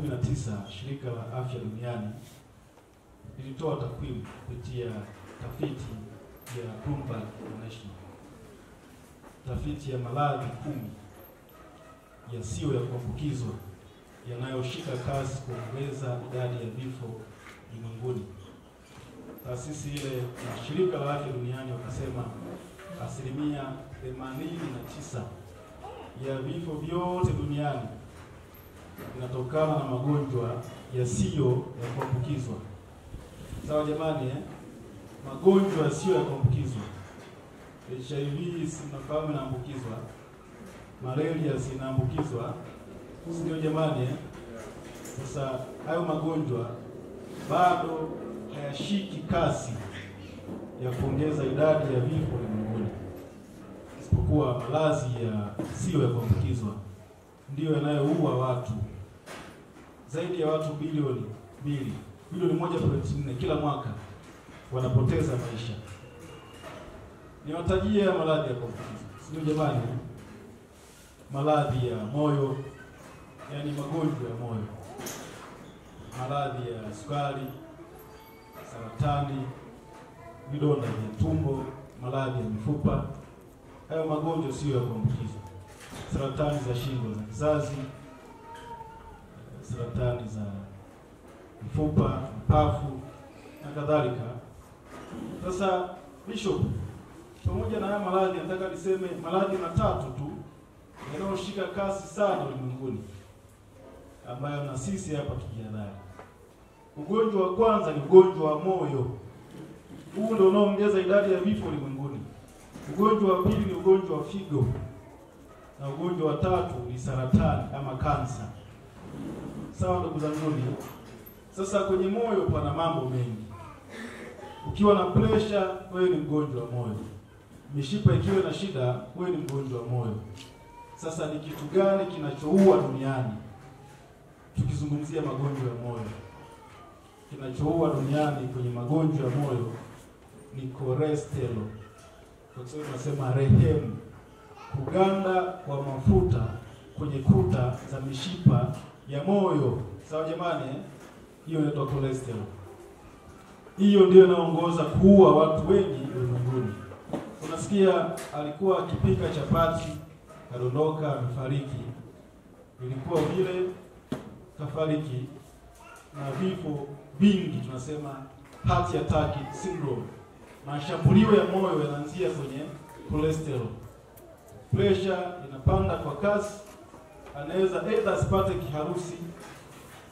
2019 Shirika la Afya Duniani lilitoa takwimu kupitia tafiti ya Bloomberg International. Tafiti ya maradhi 10 yasiyo ya kuambukizwa yanayoshika kasi kuongeza idadi ya vifo ulimwenguni. Taasisi ile na Shirika la Afya Duniani wakasema 89% ya vifo vyote duniani inatokana na magonjwa yasiyo ya kuambukizwa. Sawa jamani, magonjwa yasiyo ya kuambukizwa. HIV sinafahamu inaambukizwa. Malaria zinaambukizwa. Sio jamani? Sasa hayo magonjwa bado hayashiki kasi ya kuongeza idadi ya vifo ulimwenguni. Isipokuwa maradhi yasiyo ya kuambukizwa ndio yanayoua watu. Zaidi ya watu bilioni 1.4 kila mwaka wanapoteza maisha. Niwatajie maradhi ya kuambukizwa. Sio jamani? Maradhi ya moyo, yani magonjwa ya moyo. Maradhi ya sukari, saratani, vidonda vya tumbo, maradhi ya mifupa. Hayo magonjwa sio ya kuambukizwa. Saratani za shingo za kizazi, saratani za mifupa, mapafu na kadhalika. Sasa Bishop, pamoja na haya maradhi nataka niseme maradhi matatu tu yanayoshika kasi sana ulimwenguni ambayo na sisi hapa tujihadhari. Ugonjwa wa kwanza ni ugonjwa wa moyo. Huu ndio unaoongeza idadi ya vifo ulimwenguni. Ugonjwa wa pili ni ugonjwa wa figo. Na ugonjwa wa tatu ni saratani ama kansa. Sawa ndugu zangu. Sasa kwenye moyo pana mambo mengi. Ukiwa na pressure, wewe ni mgonjwa wa moyo. Mishipa ikiwa na shida, wewe ni mgonjwa wa moyo. Sasa ni kitu gani kinachoua duniani? Tukizungumzia magonjwa ya moyo, kinachoua duniani kwenye magonjwa ya moyo ni cholesterol. Kwa sababu tunasema rehemu, kuganda kwa mafuta kwenye kuta za mishipa ya moyo. Sawa jamani? Hiyo inaitwa cholesterol. Hiyo ndio inaongoza kuua watu wengi ulimwenguni. Unasikia alikuwa akipika chapati, kadondoka, amefariki. Ilikuwa vile kafariki na vifo vingi, tunasema heart attack syndrome. Mashambulio ya moyo yanaanzia kwenye cholesterol. Pressure inapanda kwa kasi, anaweza aidha asipate kiharusi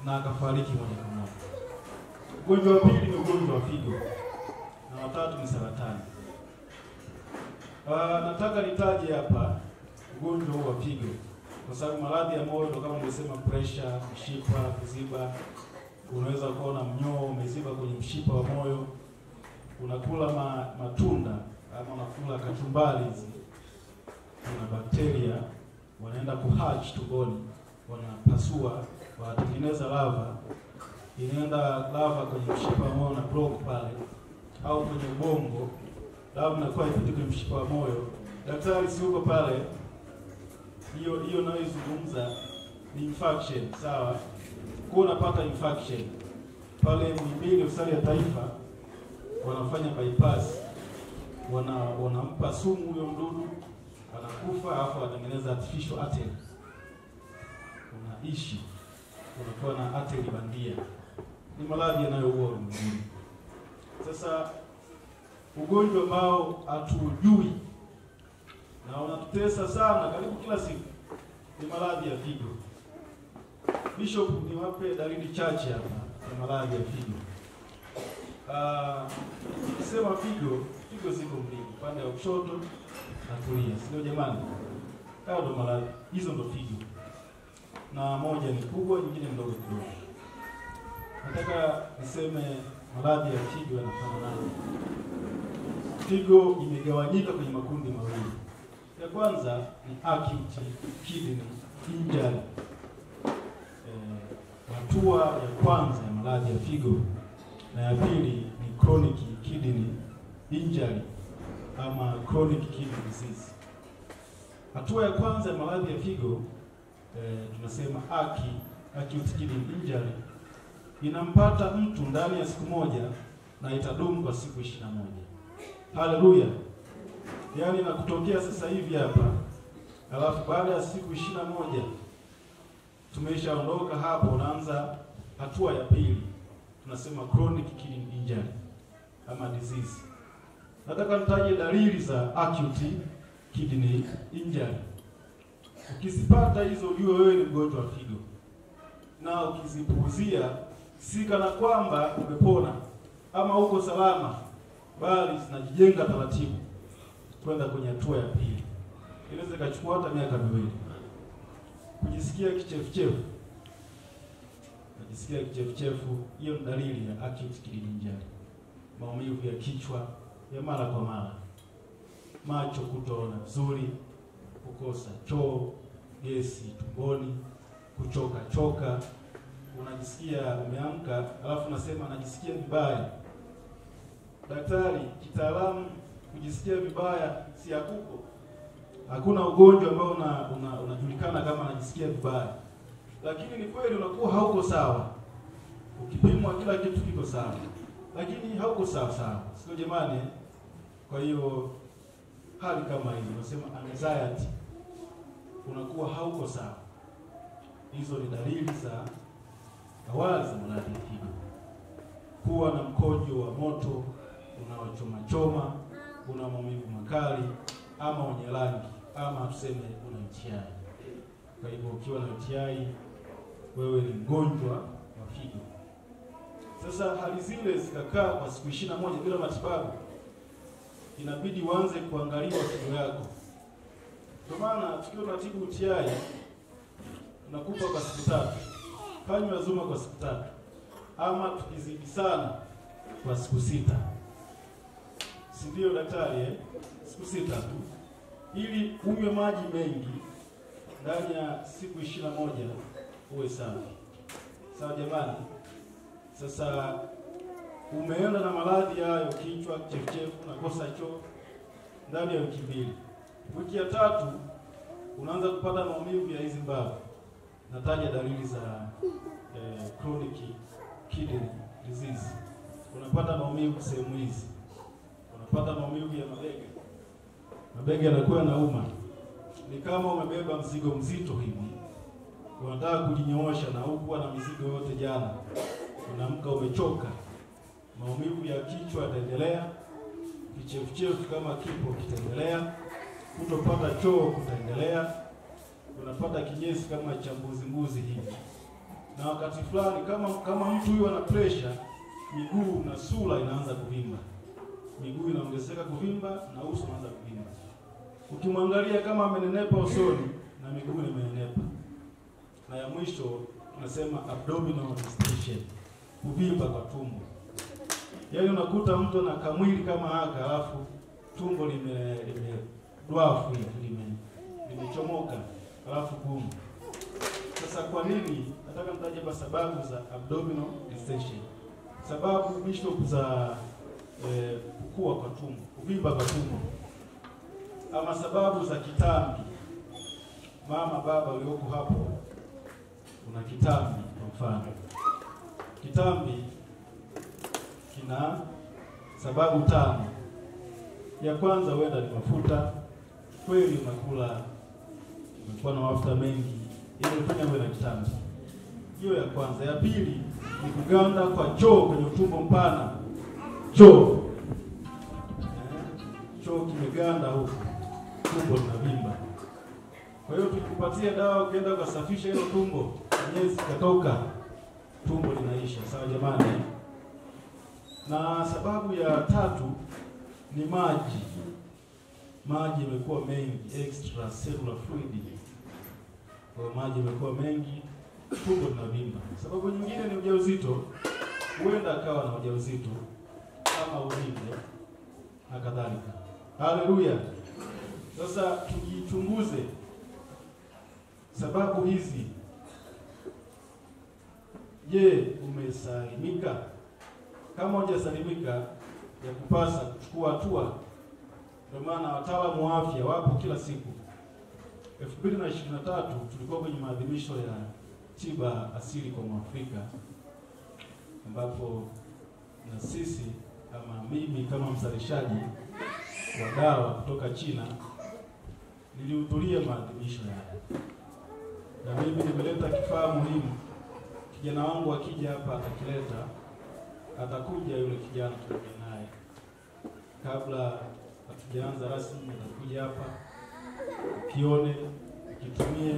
na akafariki moja kwa moja. Ugonjwa wa pili ni ugonjwa wa figo. Na watatu ni saratani. Nataka nitaje hapa ugonjwa wa figo kwa sababu maradhi ya moyo ndio kama nimesema, pressure, mshipa kuziba. Unaweza kuona mnyoo umeziba kwenye mshipa wa moyo. Unakula matunda ama unakula kachumbari hizi, kuna bakteria wanaenda kuhatch tumboni, wanapasua, wanatengeneza lava. Inaenda lava kwenye mshipa wa moyo na block pale au kwenye ubongo. Lava inakuwa ipite kwenye mshipa wa moyo. Daktari si yuko pale. Hiyo naizungumza ni infection, sawa? Kwa unapata infection pale Muhimbili Hospitali ya Taifa wanafanya bypass, wanampa sumu huyo mdudu, anakufa, alafu wanatengeneza artificial artery. Unaishi, unakuwa na artery bandia. Ni maradhi yanayoua ulimwenguni. Sasa ugonjwa ambao hatujui na unatutesa sana karibu kila siku ni maradhi ya figo. Bishop, niwape dalili chache hapa ya maradhi ya figo. Sema figo ziko mbili, upande wa kushoto na kulia. Sio jamani? Hayo ndo maradhi. Hizo ndo figo. Na moja ni kubwa, nyingine ndogo kidogo. Nataka niseme maradhi ya figo yanafanana. Figo imegawanyika kwenye makundi mawili. Ya kwanza ni acute kidney injury. Hatua ya kwanza ya maradhi ya figo, na ya pili ni chronic kidney injury ama chronic kidney disease. Hatua ya kwanza ya maradhi ya figo tunasema acute kidney injury inampata mtu ndani ya siku moja na itadumu kwa siku 21. Haleluya. Yaani na kutokea sasa hivi hapa, alafu baada ya siku 21 tumeshaondoka hapo, unaanza hatua ya pili. Tunasema chronic kidney injury ama disease. Nataka nitaje dalili za acute kidney injury. Ukizipata hizo ujue wewe ni mgonjwa wa figo. Na ukizipuuzia si kana kwamba umepona ama uko salama, bali zinajijenga taratibu kwenda kwenye hatua ya pili. Inaweza kuchukua hata miaka 2. Kujisikia kichefuchefu. Kujisikia kichefuchefu, hiyo ni dalili ya acute kidney injury. Maumivu ya kichwa ya mara kwa mara, macho kutoona vizuri, kukosa choo, gesi tumboni, kuchoka, unajisikia umeamka alafu unasema najisikia vibaya. Daktari, kitaalamu kujisikia vibaya si hakuko. Hakuna ugonjwa ambao unajulikana kama anajisikia vibaya. Lakini ni kweli unakuwa hauko sawa. Ukipimwa kila kitu kiko sawa, lakini hauko sawa. Sio jamani? Kwa hiyo hali kama hiyo unasema anxiety, unakuwa hauko sawa. Hizo ni dalili za awali za maradhi ya figo. Kuwa na mkojo wa moto unaochoma, una maumivu makali ama wenye rangi, ama tuseme una UTI. Kwa hivyo ukiwa na UTI wewe ni mgonjwa wa figo. Sasa hali zile zikakaa kwa siku 21 bila matibabu, inabidi uanze kuangaliwa figo yako. Kwa maana tukiwa tunatibu UTI tunakupa kwa siku 3. Fanywa zuma kwa siku 3. Ama tukizidi sana kwa siku 6. Si ndio daktari Siku 6 tu. Ili unywe maji mengi ndani ya siku 21 uwe safi. Sawa jamani? Sasa umeenda na maradhi hayo, kichwa, kichefuchefu, unakosa choo ndani ya wiki 2. Wiki ya 3 unaanza kupata maumivu ya hizi mbavu. Nataja dalili za chronic kidney disease. Unapata maumivu sehemu hizi. Unapata maumivu ya mabega. Mabega yanakuwa yanauma. Ni kama umebeba mzigo mzito hivi. Unataka kujinyoosha na hukuwa na mizigo yote jana. Unaamka umechoka. Maumivu ya kichwa yataendelea. Kichefuchefu kama kipo kitaendelea. Kutopata choo kutaendelea. Unapata kinyesi kama cha mbuzi hivi. Na wakati fulani kama mtu huyo ana pressure, miguu na sura inaanza kuvimba. Miguu inaongezeka kuvimba na uso unaanza kuvimba. Ukimwangalia kama amenenepa usoni na miguu imenenepa. Na ya mwisho tunasema abdominal distension, kuvimba kwa tumbo. Yaani unakuta mtu na kamwili kama haka alafu tumbo dwafu hivi limechomoka alafu gumu. Sasa kwa nini? Nataka nitaje kwa sababu za abdominal distension. Sababu bishop za kukua kwa tumbo, kuvimba kwa tumbo. Ama sababu za kitambi. Mama, baba ulioko hapo una kitambi kwa mfano. Kitambi kina sababu 5. Ya kwanza huenda ni mafuta. Kweli unakula, umekuwa na mafuta mengi, ili kufanya wewe na kitambi. Hiyo ya kwanza. Ya pili ni kuganda kwa choo kwenye utumbo mpana. Choo kimeganda huko, tumbo linavimba. Kwa hiyo tukupatia dawa ukienda kusafisha hilo tumbo, nyezi katoka, tumbo linaisha. Sawa jamani? Na sababu ya 3 ni maji. Maji yamekuwa mengi, extra cellular fluid. Kwa maji yamekuwa mengi, tumbo linavimba. Sababu nyingine ni ujauzito. Huenda akawa na ujauzito ama uvimbe na kadhalika. Haleluya. Sasa tujichunguze sababu hizi. Je, umesalimika? Kama hujasalimika, ya kupasa kuchukua hatua. Ndio maana wataalamu wa afya wapo kila siku. 2023 tulikuwa kwenye maadhimisho ya tiba asili kwa Mwafrika, ambapo na sisi kama mimi kama mzalishaji wa dawa kutoka China nilihudhuria maadhimisho haya, na mimi nimeleta kifaa muhimu. Kijana wangu akija hapa atakileta, atakuja yule kijana tunaye naye, kabla hatujaanza rasmi atakuja hapa kione, kitumie.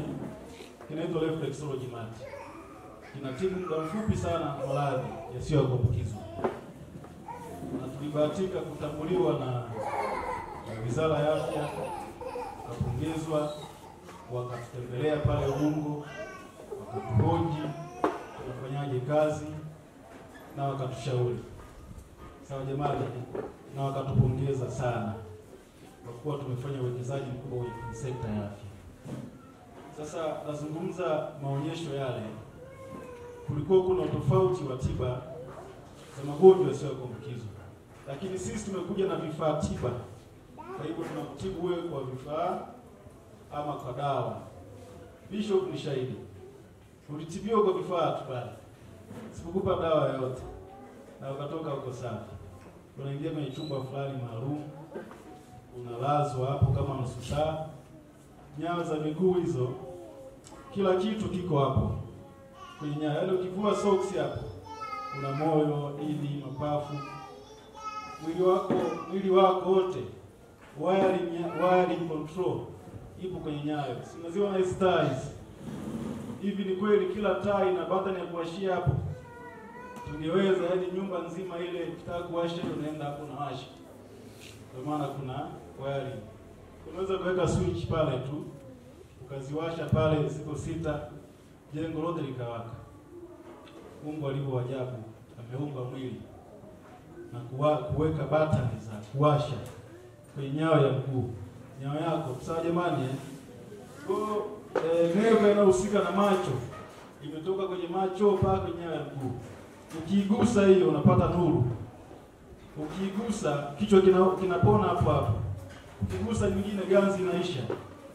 Kinaitwa reflexology mat. Kinatibu muda mfupi sana maradhi yasiyo ya kuambukizwa, na tulibahatika kutambuliwa na Wizara ya Afya, wakapongezwa, wakatutembelea pale Ubungo, wakatuhoji tunafanyaje kazi na wakatushauri. Sawa jamani, na wakatupongeza sana kwa kuwa tumefanya uwekezaji mkubwa kwenye sekta ya afya. Sasa nazungumza maonyesho yale, kulikuwa kuna tofauti wa tiba za magonjwa yasiyo ya kuambukizwa, lakini sisi tumekuja na vifaa tiba. Kwa hivyo tunakutibu wewe kwa vifaa ama kwa dawa. Bishop ni shahidi, ulitibiwa kwa vifaa tu pale, sikukupa dawa yote na ukatoka uko safi. Unaingia kwenye chumba fulani maalum, unalazwa hapo kama nusu saa, nyayo za miguu hizo, kila kitu kiko hapo kwenye nyayo. Yaani ukivua socks hapo, una moyo, ini, mapafu, mwili wako wote, wiring control ipo kwenye nyayo. Si unaziona hizo ties? Hivi ni kweli kila taa ina button ya kuwashia hapo? Tungeweza yaani nyumba nzima ile ukitaka kuwasha unaenda hapo na washa. Kwa maana kuna wiring. Unaweza kuweka switch pale tu, ukaziwasha pale siku 6, jengo lote likawaka. Mungu alivyo ajabu, ameumba mwili na kuweka button za kuwasha kwenye nyayo ya mguu, nyayo yako. Sawa jamani, neva inahusika na macho, imetoka kwenye macho mpaka kwenye nyayo ya mguu. Ukigusa hiyo unapata nuru. Ukigusa kichwa kinapona hapo hapo. Ukigusa nyingine ganzi inaisha.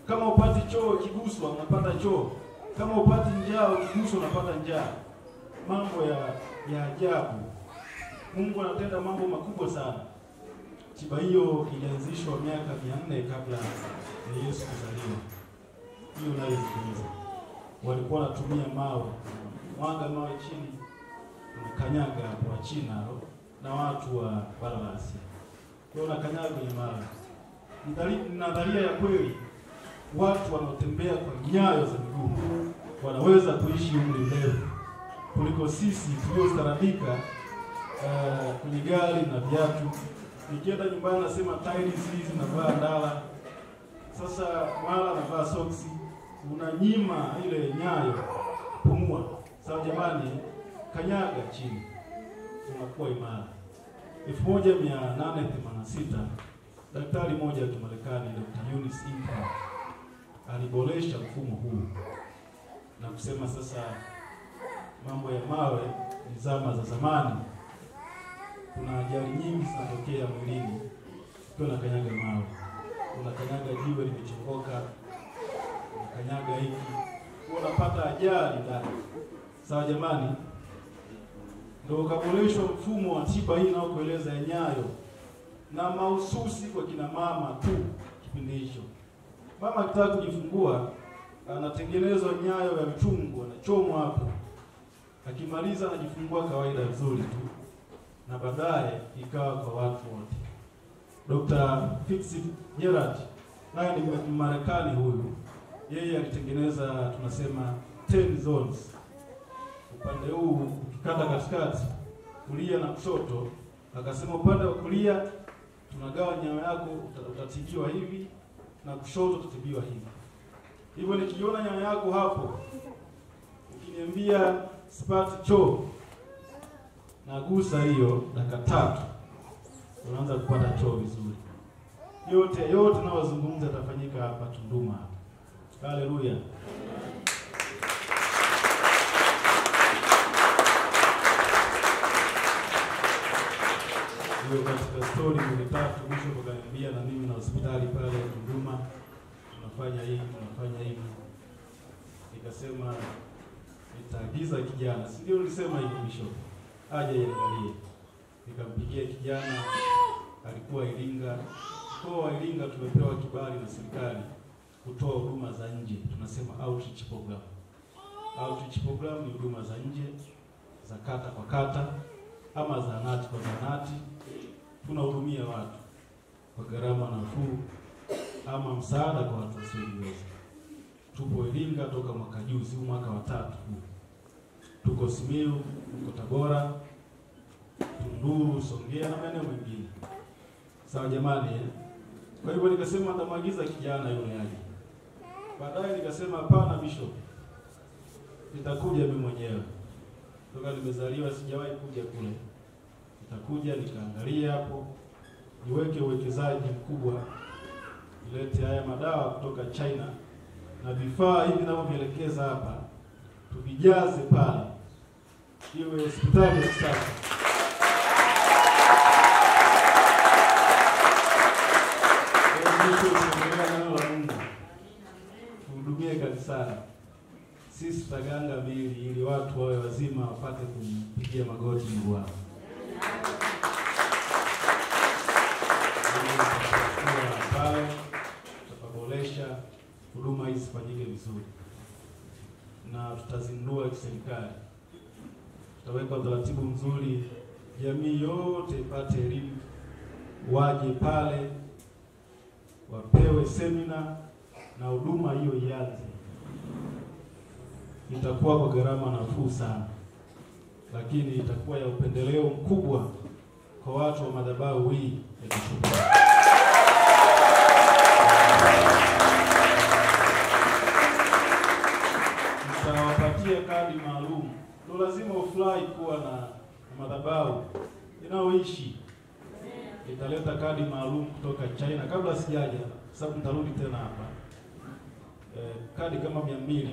Kama upati choo ukiguswa unapata choo. Kama upati njaa ukiguswa unapata njaa. Mambo ya ajabu. Mungu anatenda mambo makubwa sana. Tiba hiyo ilianzishwa miaka 400 kabla ya Yesu kuzaliwa. Hiyo nayosikiliza. Walikuwa wanatumia mawe. Mwanga mawe chini, unakanyaga kwa China na watu wa bara la Asia. Kwa hiyo unakanyaga kwenye mawe. Ni nadharia ya kweli. Watu wanaotembea kwa nyayo za miguu wanaweza kuishi umri mrefu kuliko sisi tuliostaarabika kwenye gari na viatu. Nikienda nyumbani nasema tiles hizi navaa ndala. Sasa wala navaa socks, unanyima ile nyayo pumua. Sawa jamani, kanyaga chini, unakuwa imara. 1886 daktari mmoja wa Kimarekani, Dr. Eunice Impa, aliboresha mfumo huu na kusema sasa mambo ya mawe ni zama za zamani. Kuna ajali nyingi zinatokea mwilini ukiwa unakanyaga mawe. Unakanyaga jiwe limechongoka, unakanyaga hiki, unapata ajali ndani. Sawa jamani, ndio ukaboreshwa mfumo wa tiba hii naokueleza ya nyayo, na mahususi kwa kina mama tu. Kipindi hicho mama akitaka kujifungua anatengenezwa nyayo ya mchungu, anachomwa hapo, akimaliza anajifungua kawaida vizuri tu, na baadaye ikawa kwa watu wote. Dr. Fitzgerald naye ni Marekani huyu, yeye alitengeneza tunasema 10 zones. Upande huu ukikata katikati, kulia na kushoto, akasema upande wa kulia tunagawa nyayo yako, utatibiwa hivi, na kushoto utatibiwa hivi. Hivyo nikiona nyayo yako hapo, ukiniambia sipati choo, nagusa hiyo dakika 3, unaanza kupata choo vizuri. Yote na wazungumza tafanyika hapa Tunduma. Haleluya. Hiyo katika story ni 3 mwisho wakaniambia na mimi na hospitali pale Tunduma tunafanya hivi. Nikasema nitaagiza kijana, si ndio nilisema hivi Bishop, aje iangalie. Nikampigia kijana, alikuwa Iringa. Mkoa wa Iringa tumepewa kibali na serikali kutoa huduma za nje, tunasema outreach program. Outreach program ni huduma za nje za kata kwa kata ama zahanati kwa zahanati. Tunahudumia watu kwa gharama nafuu ama msaada kwa watu wasiojiweza. Tupo Iringa toka mwaka juzi, mwaka wa 3 huu. Tuko Simiyu, tuko Tabora, Tunduru, Songea na maeneo mengine. Sawa jamani eh? Kwa hivyo nikasema nitamwagiza kijana yule aje. Baadaye nikasema hapana Bishop, nitakuja mimi mwenyewe. Toka nimezaliwa sijawahi kuja kule. Nitakuja nikaangalia hapo, niweke uwekezaji mkubwa, nilete haya madawa kutoka China na vifaa hivi ninavyovielekeza hapa tuvijaze pale, iwe hospitali ya kisasa. Tuhudumie kanisani. Sisi tutaganga mili ili watu wawe wazima wapate kumpigia magoti Mungu wao. Pale tutaboresha huduma hizi zifanyike vizuri, na tutazindua kiserikali. Tutaweka utaratibu mzuri, jamii yote ipate elimu, waje pale wapewe semina na huduma hiyo ianze. Itakuwa kwa gharama nafuu sana, lakini itakuwa ya upendeleo mkubwa kwa watu wa madhabahu hii ya Bishop. Nitawapatia kadi maalum. Ndio lazima ufurahi kuwa na madhabahu inaoishi. Nitaleta kadi maalum kutoka China kabla sijaja, sababu nitarudi tena hapa. Kadi kama 200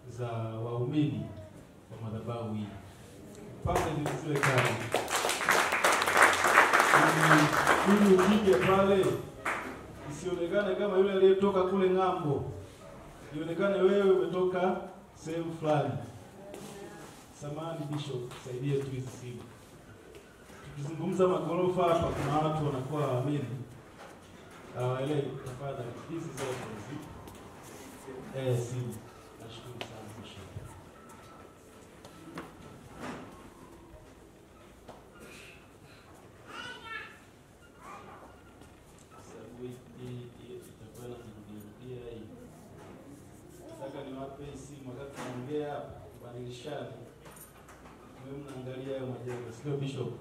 za waumini wa madhabahu hii. Pale zile kadi. Ili ukija pale isionekane kama yule aliyetoka kule ng'ambo. Ionekane wewe umetoka sehemu fulani. Samahani Bishop, saidie tu hizi simu. Tukizungumza magorofa hapa kuna watu wanakuwa waamini. Ile tafadhali hizi zote hizi. Simu. Nashukuru sana Bishop. Sababu hii itakuwa na kurudia hii. Nataka niwape simu wakati tunaongea hapa, kubadilishana. Wewe mnaangalia hayo majengo, sio Bishop?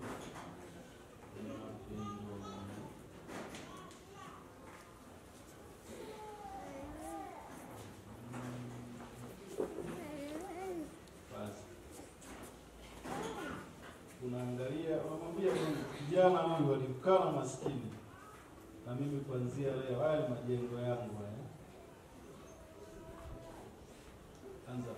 Unaangalia, unamwambia kijana huyu alikana maskini, na mimi kuanzia leo haya majengo yangu haya. Anza